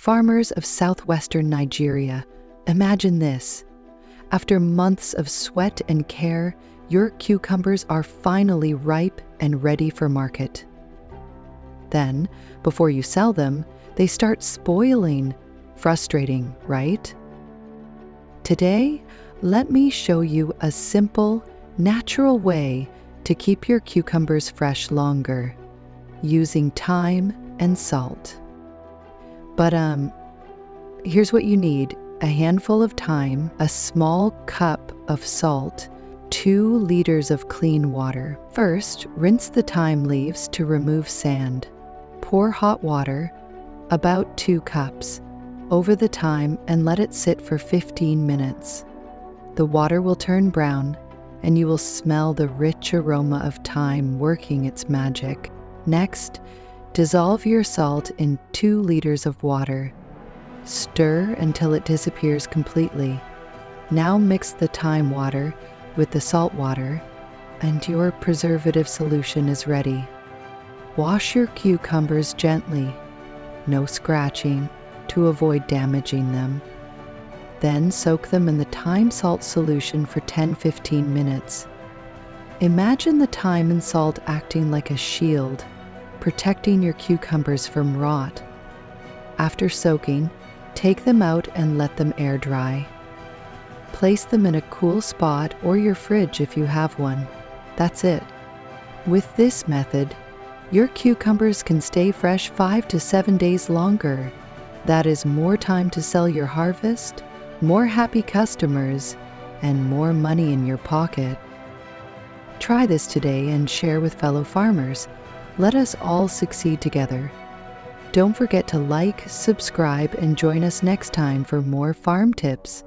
Farmers of Southwestern Nigeria, imagine this. After months of sweat and care, your cucumbers are finally ripe and ready for market. Then, before you sell them, they start spoiling. Frustrating, right? Today, let me show you a simple, natural way to keep your cucumbers fresh longer, using thyme and salt. But here's what you need: a handful of thyme, a small cup of salt, 2 liters of clean water. First, rinse the thyme leaves to remove sand. Pour hot water, about 2 cups, over the thyme and let it sit for 15 minutes. The water will turn brown and you will smell the rich aroma of thyme working its magic. Next, dissolve your salt in 2 liters of water. Stir until it disappears completely. Now mix the thyme water with the salt water and your preservative solution is ready. Wash your cucumbers gently, no scratching, to avoid damaging them. Then soak them in the thyme salt solution for 10-15 minutes. Imagine the thyme and salt acting like a shield, protecting your cucumbers from rot. After soaking, take them out and let them air dry. Place them in a cool spot or your fridge if you have one. That's it. With this method, your cucumbers can stay fresh 5 to 7 days longer. That is more time to sell your harvest, more happy customers, and more money in your pocket. Try this today and share with fellow farmers. Let us all succeed together. Don't forget to like, subscribe, and join us next time for more farm tips.